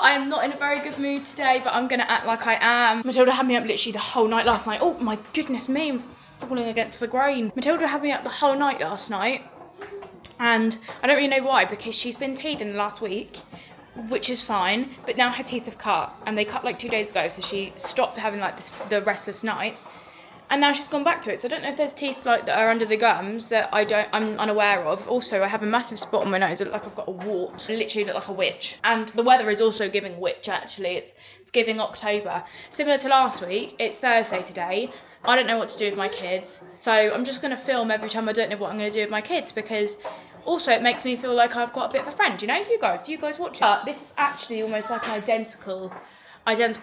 I am not in a very good mood today, but I'm gonna act like I am. Matilda had me up literally the whole night last night. Oh my goodness me, I'm falling against the grain. Matilda had me up the whole night last night, and I don't really know why, because she's been teething the last week, which is fine, but now her teeth have cut, and they cut like 2 days ago, so she stopped having like the restless nights. And now she's gone back to it, so I don't know if there's teeth like that are under the gums that I'm unaware of. Also, I have a massive spot on my nose. I look like I've got a wart. I literally look like a witch. And the weather is also giving witch, actually. It's giving October. Similar to last week, it's Thursday today. I don't know what to do with my kids, so I'm just going to film every time I don't know what I'm going to do with my kids, because also it makes me feel like I've got a bit of a friend, you know? You guys watch it. This is actually almost like an identical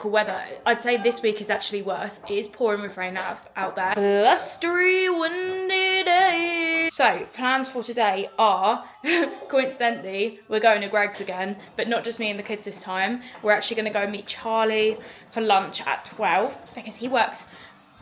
weather. I'd say this week is actually worse. It is pouring with rain out there. Blustery, windy day. So, plans for today are, coincidentally, we're going to Greg's again, but not just me and the kids this time. We're actually going to go meet Charlie for lunch at 12, because he works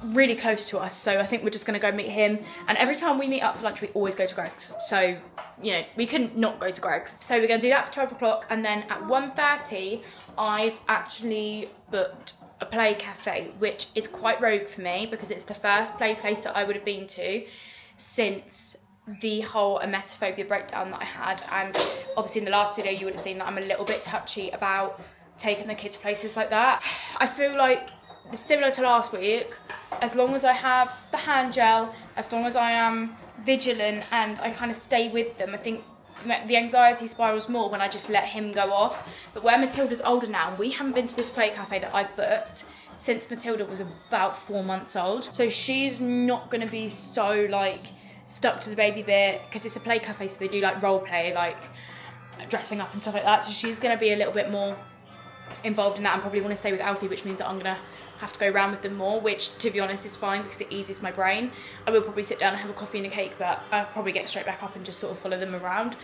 really close to us, so I think we're just going to go meet him. And every time we meet up for lunch, we always go to Greg's, so you know, we couldn't not go to Greg's. So we're going to do that for 12 o'clock, and then at 1:30 I've actually booked a play cafe, which is quite rogue for me, because it's the first play place that I would have been to since the whole emetophobia breakdown that I had. And obviously in the last video you would have seen that I'm a little bit touchy about taking the kids places like that. I feel like, similar to last week, as long as I have the hand gel, as long as I am vigilant and I kind of stay with them, I think the anxiety spirals more when I just let him go off. But where Matilda's older now, we haven't been to this play cafe that I've booked since Matilda was about 4 months old, so she's not going to be so like stuck to the baby bit, because it's a play cafe, so they do like role play, like dressing up and stuff like that, so she's going to be a little bit more involved in that, and probably want to stay with Alfie, which means that I'm going to have to go around with them more, which to be honest is fine, because it eases my brain. I will probably sit down and have a coffee and a cake, but I'll probably get straight back up and just sort of follow them around.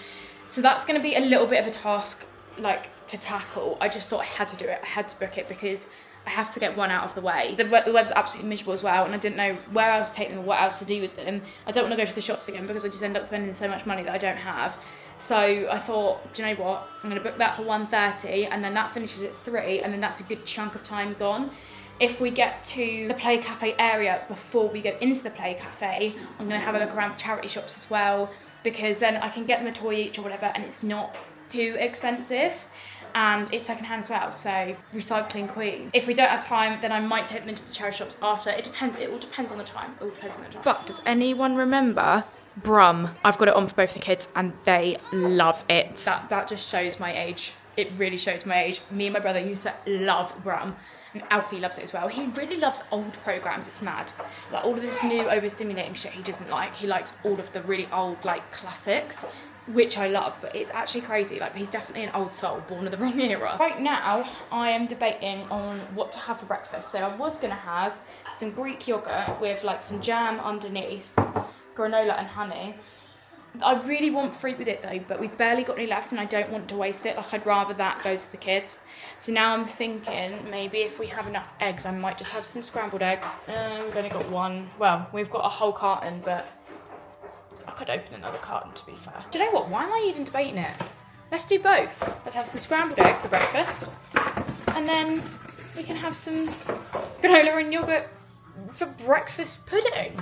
So that's going to be a little bit of a task like to tackle. I just thought I had to do it, I had to book it, because I have to get one out of the way. The weather's absolutely miserable as well, and I didn't know where else to take them or what else to do with them. I don't want to go to the shops again, because I just end up spending so much money that I don't have. So I thought, do you know what, I'm going to book that for 1:30, and then that finishes at 3, and then that's a good chunk of time gone. If we get to the play cafe area before we go into the play cafe, I'm going to have a look around charity shops as well, because then I can get them a toy each or whatever, and it's not too expensive, and it's secondhand as well, so recycling queen. If we don't have time, then I might take them into the charity shops after. It depends, it all depends on the time. But does anyone remember Brum? I've got it on for both the kids and they love it. That just shows my age. It really shows my age. Me and my brother used to love Brum. And Alfie loves it as well. He really loves old programmes, it's mad. Like all of this new overstimulating shit he doesn't like. He likes all of the really old like classics, which I love, but it's actually crazy. Like, he's definitely an old soul, born of the wrong era. Right now, I am debating on what to have for breakfast. So I was gonna have some Greek yogurt with like some jam underneath, granola and honey. I really want fruit with it though, but we've barely got any left and I don't want to waste it. Like, I'd rather that go to the kids. So now I'm thinking maybe if we have enough eggs, I might just have some scrambled egg. We've only got one. Well, we've got a whole carton, but I could open another carton, to be fair. Do you know what? Why am I even debating it? Let's do both. Let's have some scrambled egg for breakfast, and then we can have some granola and yogurt for breakfast pudding.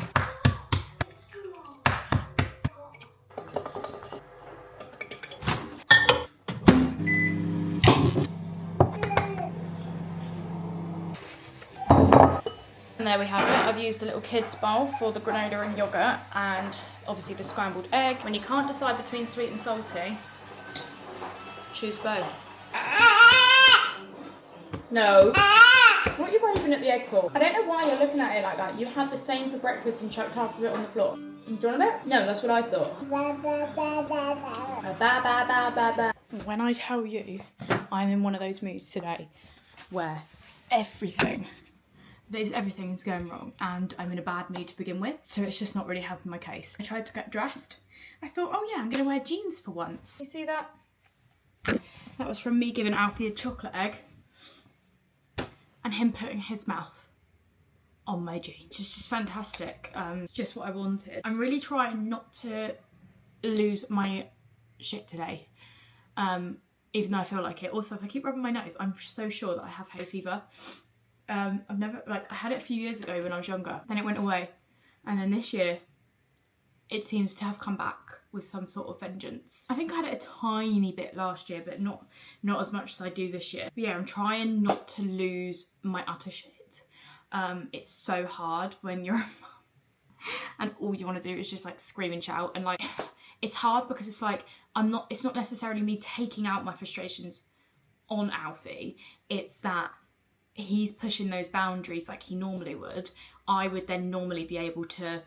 And there we have it. I've used the little kids bowl for the granola and yogurt, and obviously the scrambled egg. When you can't decide between sweet and salty, choose both. No. What are you waving at the egg for? I don't know why you're looking at it like that. You had the same for breakfast and chucked half of it on the floor. Do you want a bit? No, that's what I thought. When I tell you, I'm in one of those moods today where everything is going wrong and I'm in a bad mood to begin with, so it's just not really helping my case. I tried to get dressed. I thought, oh yeah, I'm gonna wear jeans for once. You see that? That was from me giving Alfie a chocolate egg and him putting his mouth on my jeans. It's just fantastic. It's just what I wanted. I'm really trying not to lose my shit today. even though I feel like it. Also, if I keep rubbing my nose, I'm so sure that I have hay fever. I've never, like, I had it a few years ago when I was younger, then it went away, and then this year it seems to have come back with some sort of vengeance. I think I had it a tiny bit last year, but not as much as I do this year. But yeah, I'm trying not to lose my utter shit. It's so hard when you're a mum and all you want to do is just like scream and shout, and like it's hard because it's like it's not necessarily me taking out my frustrations on Alfie, it's that he's pushing those boundaries like he normally would. I would then normally be able to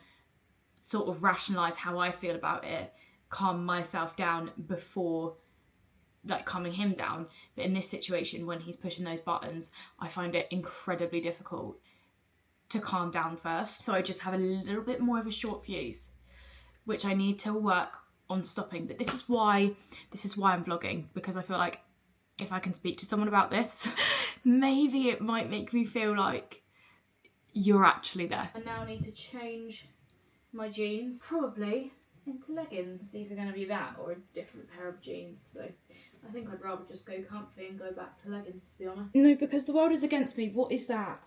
sort of rationalise how I feel about it, calm myself down before like calming him down. But in this situation, when he's pushing those buttons, I find it incredibly difficult to calm down first. So I just have a little bit more of a short fuse, which I need to work on stopping. But this is why I'm vlogging, because I feel like if I can speak to someone about this, maybe it might make me feel like you're actually there. I now need to change my jeans, probably into leggings. It's either going to be that or a different pair of jeans. So I think I'd rather just go comfy and go back to leggings, to be honest. No, because the world is against me. What is that?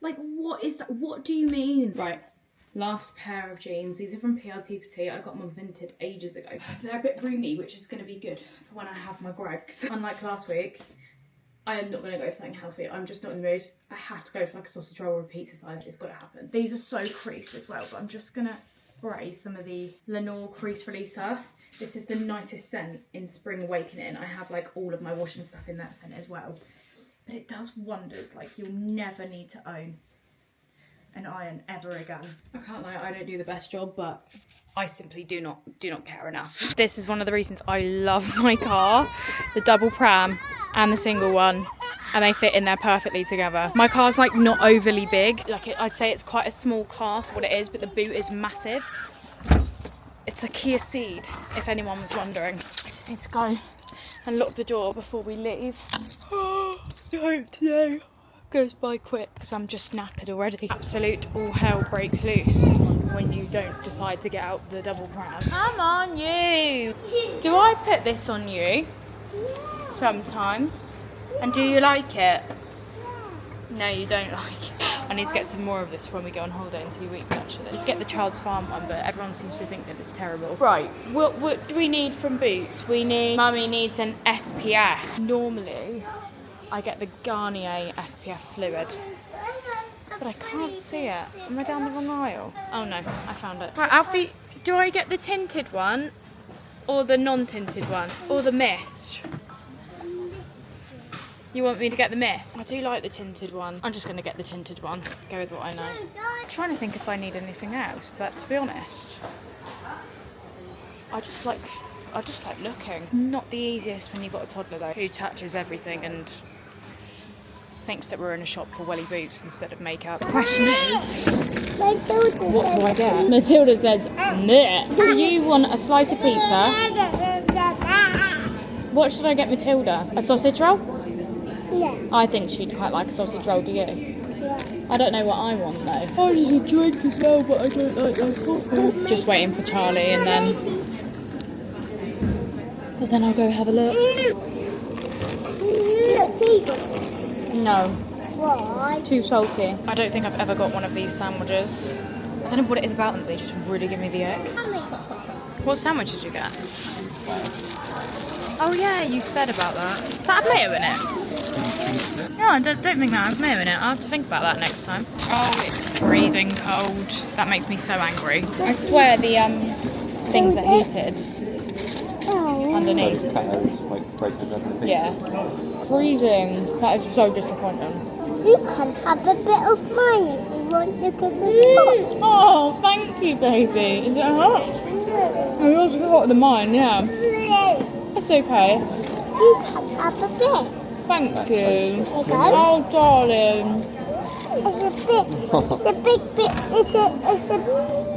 Like, what is that? What do you mean? Right. Last pair of jeans. These are from PRT Petite. I got them vinted ages ago. They're a bit roomy, which is going to be good for when I have my Gregs. Unlike last week, I am not going to go for something healthy. I'm just not in the mood. I have to go for like a sausage roll or a pizza slice. It's got to happen. These are so creased as well, but I'm just going to spray some of the Lenore Crease Releaser. This is the nicest scent in Spring Awakening. I have like all of my washing stuff in that scent as well. But it does wonders. Like, you'll never need to own an iron ever again. I can't lie, I don't do the best job, but I simply do not care enough. This is one of the reasons I love my car, the double pram and the single one, and they fit in there perfectly together. My car's like not overly big, like I'd say it's quite a small car for what it is, but the boot is massive. It's a Kia Ceed, if anyone was wondering. I just need to go and lock the door before we leave. I hope today goes by quick because I'm just knackered already. Absolute all hell breaks loose when you don't decide to get out the double pram. Come on, you! Do I put this on you? Sometimes. And do you like it? No, you don't like it. I need to get some more of this when we go on holiday in 2 weeks, actually. Get the Child's Farm one, but everyone seems to think that it's terrible. Right, what do we need from Boots? Mummy needs an SPF. Normally, I get the Garnier SPF fluid, but I can't see it. Am I down the wrong aisle? Oh no, I found it. Right, Alfie, do I get the tinted one or the non-tinted one or the mist? You want me to get the mist? I do like the tinted one. I'm just going to get the tinted one. Go with what I know. I'm trying to think if I need anything else, but to be honest, I just like looking. Not the easiest when you've got a toddler though, who touches everything and thinks that we're in a shop for welly boots instead of makeup. The question is, what do I get? Matilda says, meh. Do you want a slice of pizza? What should I get Matilda? A sausage roll? Yeah. I think she'd quite like a sausage roll, do you? Yeah. I don't know what I want though. I need a drink as well, but I don't like that coffee. Just waiting for Charlie and then I'll go have a look. No. Why? Too salty. I don't think I've ever got one of these sandwiches. I don't know what it is about them, they just really give me the ick. What sandwich did you get? Oh yeah, you said about that. Does that have mayo in it? No, I don't think that has mayo in it. I'll have to think about that next time. Oh, it's freezing cold. That makes me so angry. I swear the things are heated underneath. Yeah. Freezing. That is so disappointing. You can have a bit of mine if you want because it's hot. Oh, thank you, baby. Is it hot? Oh, yours is hotter than mine, yeah. It's okay. You can have a bit. Thank you. Oh, darling. It's a big bit.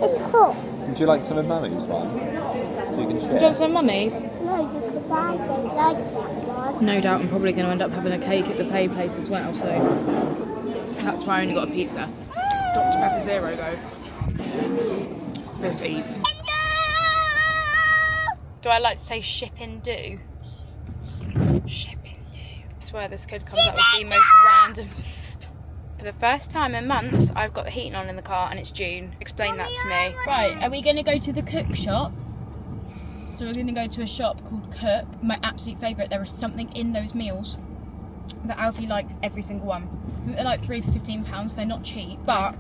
It's hot. Would you like some of Mummy's one? So you can share. Do you want some Mummy's? No, because I don't like that one. No doubt I'm probably going to end up having a cake at the pay place as well, so that's why I only got a pizza. Dr. Pepper Zero though. This eats. Do I like to say ship in do? Ship in do. I swear this kid comes up with the most random stuff. For the first time in months, I've got the heating on in the car and it's June. Explain that to me. Right, are we going to go to the cook shop? So we're going to go to a shop called Cook. My absolute favourite. There is something in those meals that Alfie likes every single one. I think they're like 3 for £15. They're not cheap, but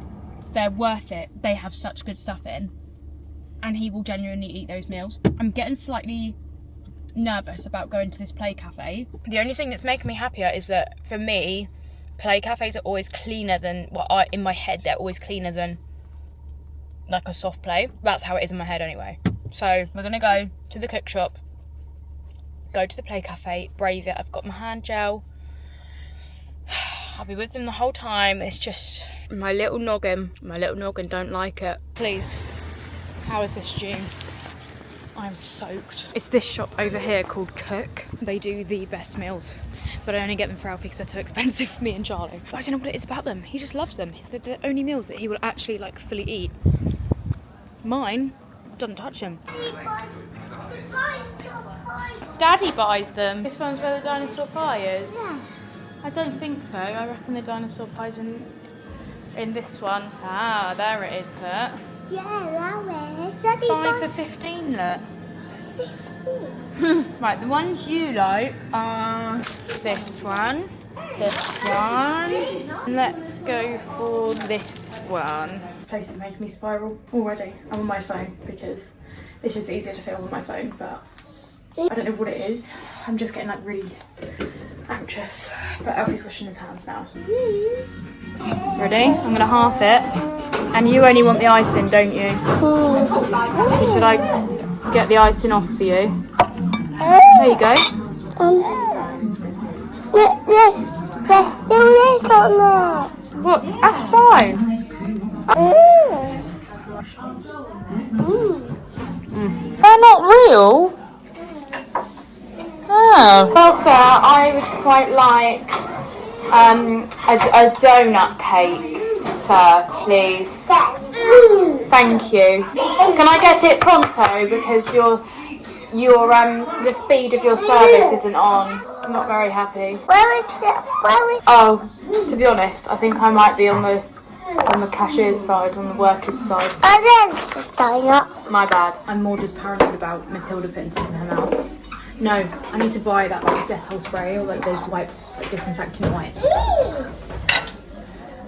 they're worth it. They have such good stuff in. And he will genuinely eat those meals. I'm getting slightly nervous about going to this play cafe. The only thing that's making me happier is that for me, play cafes are always cleaner than, well, in my head, they're always cleaner than like a soft play. That's how it is in my head anyway. So we're gonna go to the cook shop, go to the play cafe, brave it. I've got my hand gel. I'll be with them the whole time. It's just my little noggin don't like it. Please, how is this June? I'm soaked. It's this shop over here called Cook. They do the best meals, but I only get them for Alfie because they're too expensive for me and Charlie. But I don't know what it is about them. He just loves them. They're the only meals that he will actually like fully eat. Mine doesn't touch him. Daddy buys them. This one's where the dinosaur pie is? Yeah. I don't think so. I reckon the dinosaur pie's in this one. Ah, there it is, look. Yeah, that way. Daddy 5 for 15, look. 15. Right, the ones you like are this one, let's go for this one. This place is making me spiral already. I'm on my phone because it's just easier to film on my phone, but I don't know what it is. I'm just getting like really anxious. But Alfie's washing his hands now. So. Ready? I'm gonna half it. And you only want the icing, don't you? Should I get the icing off for you? There you go. Let's do this or not? What? That's fine. They're not real? Oh. Well, sir, I would quite like a donut cake, sir, please. Thank you. Can I get it pronto because the speed of your service isn't on. I'm not very happy. Where is it? Oh, to be honest, I think I might be on the cashier's side, on the worker's side. Oh, there's the donut. My bad. I'm more just paranoid about Matilda putting something in her mouth. No, I need to buy that like Dettol spray or like those wipes, like disinfectant wipes.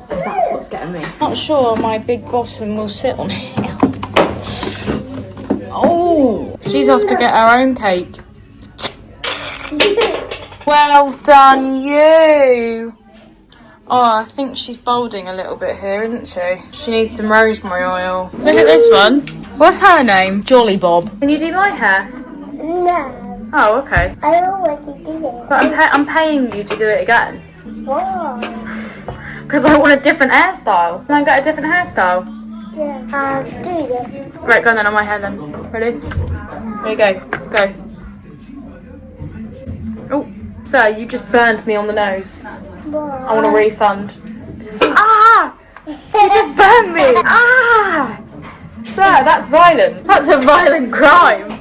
Because that's what's getting me. Not sure my big bottom will sit on here. Oh, she's off to get her own cake. Well done, you. Oh, I think she's balding a little bit here, isn't she? She needs some rosemary oil. Look at this one. What's her name? Jolly Bob. Can you do my hair? No. Oh, okay. I already did it. But I'm paying you to do it again. Why? Because I want a different hairstyle. Can I get a different hairstyle? Yeah. I'll do this. Right, go on then on my hair then. Ready? There you go. Go. Oh, sir, you just burned me on the nose. I want a refund. Ah! You just burned me! Ah! Sir, that's violent. That's a violent crime.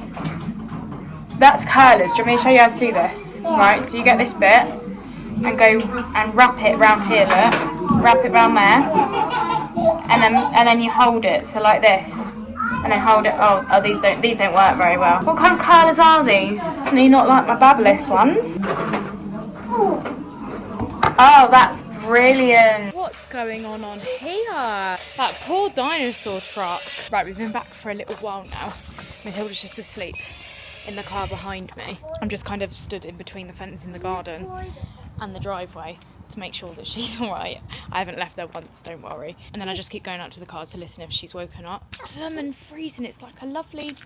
That's curlers. Do you want me to show you how to do this? Yeah. Right, so you get this bit and go and wrap it around here, look. Wrap it around there. And then you hold it, so like this. And then hold it. Oh, these don't work very well. What kind of curlers are these? Do you not like my Babyliss ones? Oh, that's brilliant. What's going on here? That poor dinosaur truck. Right, we've been back for a little while now. Matilda's just asleep in the car behind me. I'm just kind of stood in between the fence in the garden and the driveway to make sure that she's alright. I haven't left her once, don't worry. And then I just keep going out to the car to listen if she's woken up. Lemon freezing, it's like a lovely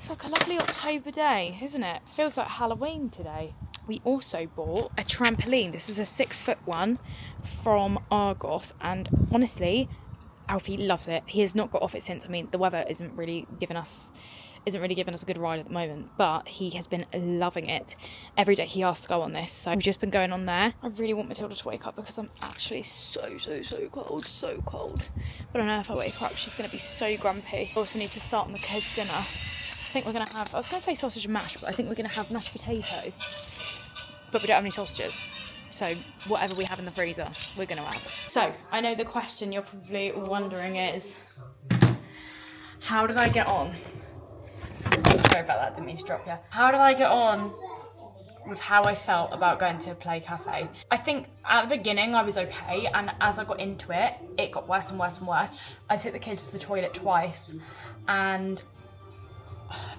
October day, isn't it? It feels like Halloween today. We also bought a trampoline. This is a 6-foot one from Argos, and honestly, Alfie loves it. He has not got off it since. I mean, the weather isn't really giving us a good ride at the moment, but he has been loving it. Every day he asks to go on this, so we've just been going on there. I really want Matilda to wake up because I'm actually so cold. But I know if I wake her up, she's going to be so grumpy. I also need to start on the kids' dinner. think we're gonna have, I was gonna say sausage and mash, but I think we're gonna have mashed potato. But we don't have any sausages. So whatever we have in the freezer, we're gonna have. So I know the question you're probably wondering is, how did I get on? Sorry about that, didn't mean to drop you. How did I get on with how I felt about going to a play cafe? I think at the beginning I was okay, and as I got into it, it got worse and worse and worse. I took the kids to the toilet twice, and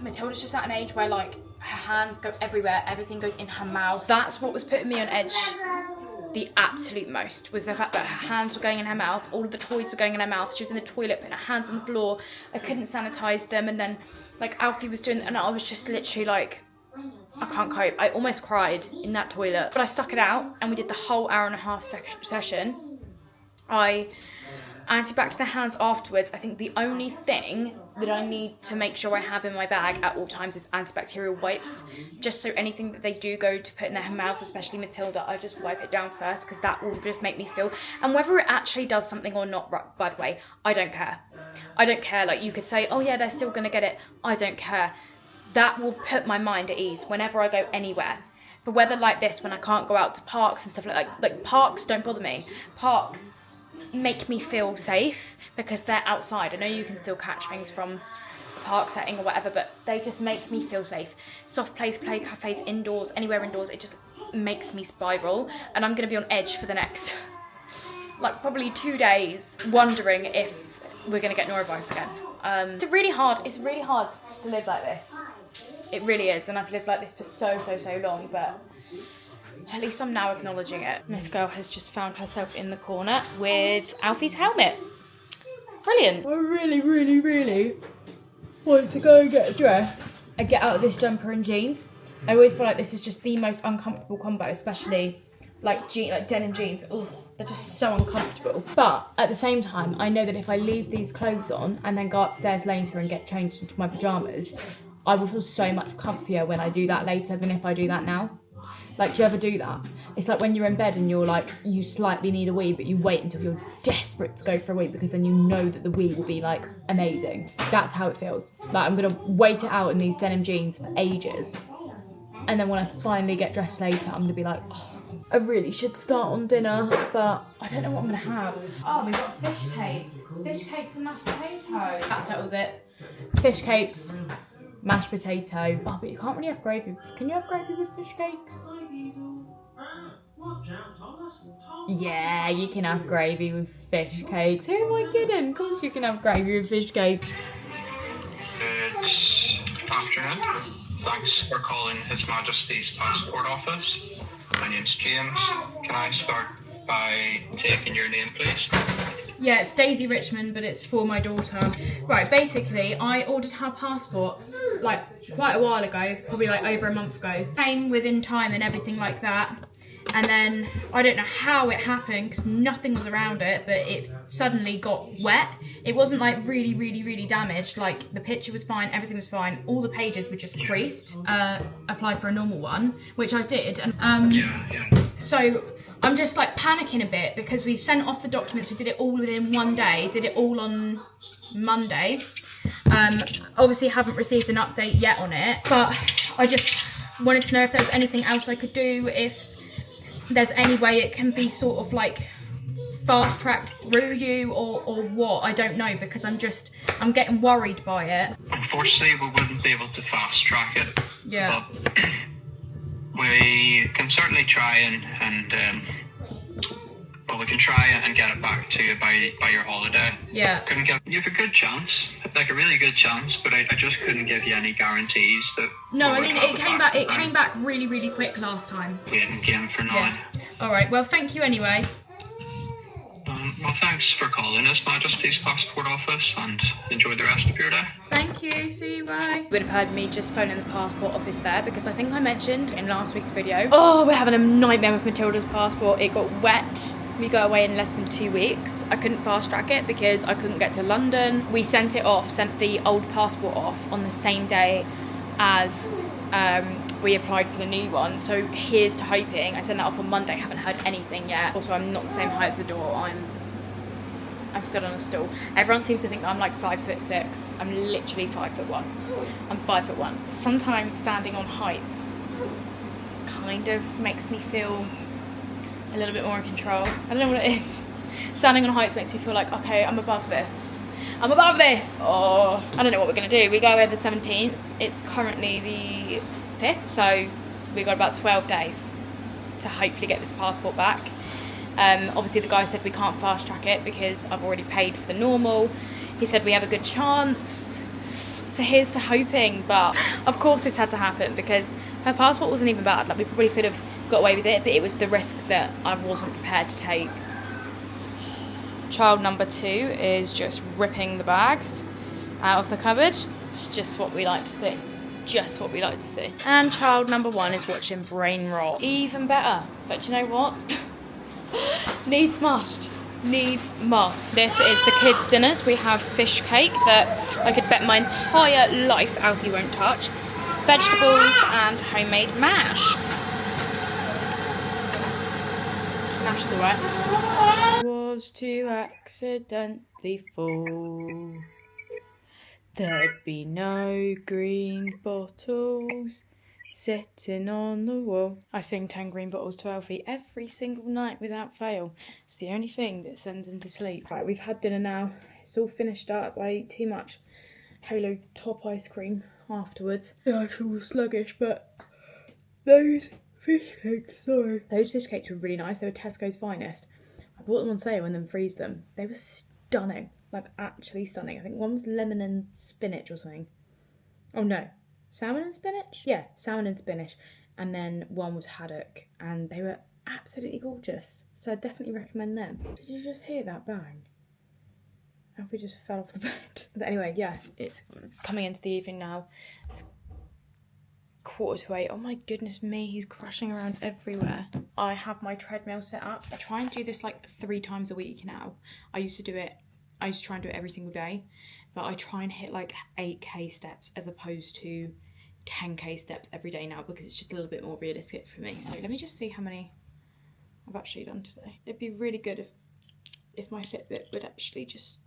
Matilda's just at an age where like her hands go everywhere, everything goes in her mouth. That's what was putting me on edge the absolute most, was the fact that her hands were going in her mouth, all of the toys were going in her mouth, she was in the toilet putting her hands on the floor, I couldn't sanitize them, and then like Alfie was doing, and I was just literally like, I can't cope. I almost cried in that toilet, but I stuck it out and we did the whole hour-and-a-half session. I anti-bac to the hands afterwards. I think the only thing that I need to make sure I have in my bag at all times is antibacterial wipes, just so anything that they do go to put in their mouth, especially Matilda, I just wipe it down first, because that will just make me feel, and whether it actually does something or not, by the way, I don't care. I don't care. Like, you could say, oh yeah, they're still gonna get it. I don't care. That will put my mind at ease whenever I go anywhere. For weather like this, when I can't go out to parks and stuff like parks don't bother me. Parks make me feel safe because they're outside. I know you can still catch things from a park setting or whatever, but they just make me feel safe. Soft plays, play cafes, indoors, anywhere indoors, it just makes me spiral, and I'm gonna be on edge for the next like probably 2 days, wondering if we're gonna get norovirus again. It's really hard to live like this. It really is, and I've lived like this for so long, but at least I'm now acknowledging it. This girl has just found herself in the corner with Alfie's helmet. Brilliant. I really want to go and get dressed and get out of this jumper and jeans. I always feel like this is just the most uncomfortable combo, especially like denim jeans. Oh, they're just so uncomfortable. But at the same time, I know that if I leave these clothes on and then go upstairs later and get changed into my pajamas, I will feel so much comfier when I do that later than if I do that now. Like, do you ever do that? It's like when you're in bed and you're like, you slightly need a wee, but you wait until you're desperate to go for a wee, because then you know that the wee will be like amazing. That's how it feels. Like, I'm gonna wait it out in these denim jeans for ages, and then when I finally get dressed later, I'm gonna be like, oh, I really should start on dinner, but I don't know what I'm gonna have. Oh, we've got fish cakes and mashed potato. That settles it. Fish cakes, mashed potato. Oh, but you can't really have gravy. Can you have gravy with fish cakes? Yeah, you can have gravy with fish cakes. Who am I kidding? Of course you can have gravy with fish cakes. Good afternoon. Thanks for calling His Majesty's Passport Office. My name's James. Can I start by taking your name, please? Yeah, it's Daisy Richmond, but it's for my daughter. Right, basically, I ordered her passport like quite a while ago, probably like over a month ago. Came within time and everything like that. And then, I don't know how it happened, because nothing was around it, but it suddenly got wet. It wasn't like really damaged. Like, the picture was fine, everything was fine. All the pages were just creased. Apply for a normal one, which I did. And so I'm just like panicking a bit, because we sent off the documents, we did it all within one day, did it all on Monday. Obviously haven't received an update yet on it, but I just wanted to know if there was anything else I could do, if there's any way it can be sort of like fast tracked through you, or what. I don't know, because I'm getting worried by it. Unfortunately, we wouldn't be able to fast track it. Yeah. But we can certainly try we can try and get it back to you by your holiday. Yeah. You have a good chance, like a really good chance, but I just couldn't give you any guarantees that. No, I mean it came back really quick last time. Game for now. Yeah. All right. Well, thank you anyway. Well, thanks for calling His Majesty's Passport Office, and enjoy the rest of your day. Thank you, see you, bye. You would have heard me just phoning the passport office there, because I think I mentioned in last week's video, oh, we're having a nightmare with Matilda's passport. It got wet. We go away in less than 2 weeks. I couldn't fast track it because I couldn't get to London. We sent the old passport off on the same day as we applied for the new one. So here's to hoping. I sent that off on Monday, haven't heard anything yet. Also, I'm not the same height as the door. I'm I'm stood on a stool. Everyone seems to think that I'm like 5'6". I'm literally 5'1". I'm 5'1". Sometimes standing on heights kind of makes me feel a little bit more in control. I don't know what it is. Standing on heights makes me feel like, okay, I'm above this. I'm above this. Oh, I don't know what we're gonna do. We go away the 17th. It's currently the 5th, so we've got about 12 days to hopefully get this passport back. Obviously the guy said we can't fast track it because I've already paid for the normal. He said we have a good chance. So here's to hoping, but of course this had to happen because her passport wasn't even bad. Like, we probably could have got away with it, but it was the risk that I wasn't prepared to take. Child number 2 is just ripping the bags out of the cupboard. It's just what we like to see. Just what we like to see. And child number 1 is watching brain rot. Even better. But you know what? Needs must. Needs must. This is the kids' dinners. We have fish cake that I could bet my entire life Alfie won't touch. Vegetables and homemade mash. Mash the wet. Was to accidentally fall, there'd be no green bottles sitting on the wall. I sing 10 green bottles to Alfie every single night without fail. It's the only thing that sends him to sleep. Right, we've had dinner now. It's all finished up. I ate too much Halo top ice cream afterwards. Yeah, I feel sluggish, but those fish cakes, sorry. Those fish cakes were really nice. They were Tesco's finest. I bought them on sale and then freezed them. They were stunning. Like, actually stunning. I think one was lemon and spinach or something. Oh no. Salmon and spinach? Yeah, salmon and spinach. And then one was haddock. And they were absolutely gorgeous. So I definitely recommend them. Did you just hear that bang? Alfie just fell off the bed. But anyway, yeah, it's coming into the evening now. It's 7:45. Oh my goodness me, he's crashing around everywhere. I have my treadmill set up. I try and do this like 3 times a week now. I used to try and do it every single day, but I try and hit like 8k steps as opposed to 10k steps every day now because it's just a little bit more realistic for me. So let me just see how many I've actually done today. It'd be really good if my Fitbit would actually just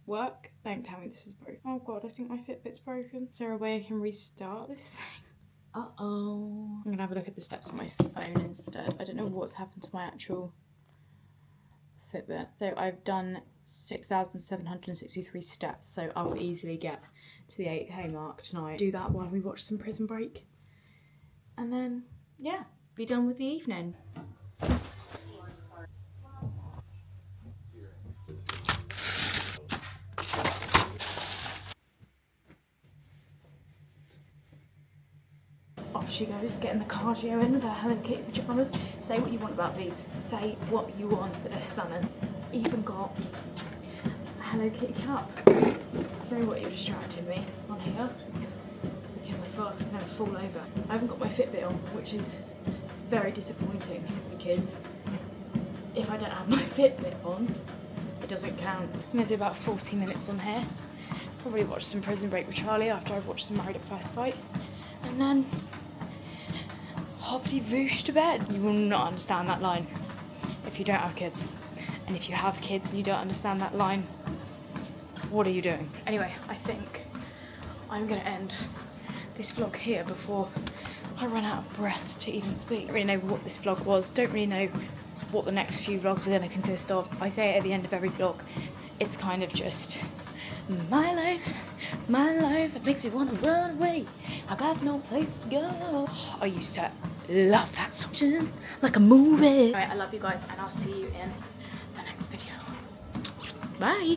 work. Don't tell me this is broken. Oh god, I think my Fitbit's broken. Is there a way I can restart this thing? Uh-oh. I'm gonna have a look at the steps on my phone instead. I don't know what's happened to my actual Fitbit. So I've done 6,763 steps, so I'll easily get to the 8k mark tonight. Do that while we watch some Prison Break. And then, yeah, be done with the evening. Off she goes, getting the cardio in with her Hello Kitty pyjamas. Say what you want about these. Say what you want, but they're stunning. Even got a Hello Kitty cup. Do you know what, you're distracting me on here? Because I feel like I'm going to fall over. I haven't got my Fitbit on, which is very disappointing because if I don't have my Fitbit on, it doesn't count. I'm going to do about 40 minutes on here. Probably watch some Prison Break with Charlie after I've watched some Married at First Sight. And then hoppity voosh to bed. You will not understand that line if you don't have kids. And if you have kids and you don't understand that line, what are you doing? Anyway, I think I'm gonna end this vlog here before I run out of breath to even speak. I don't really know what this vlog was. Don't really know what the next few vlogs are gonna consist of. I say it at the end of every vlog. It's kind of just my life, it makes me want to run away. I got no place to go. I used to love that song, like a movie. Alright, I love you guys and I'll see you in the next video. Bye.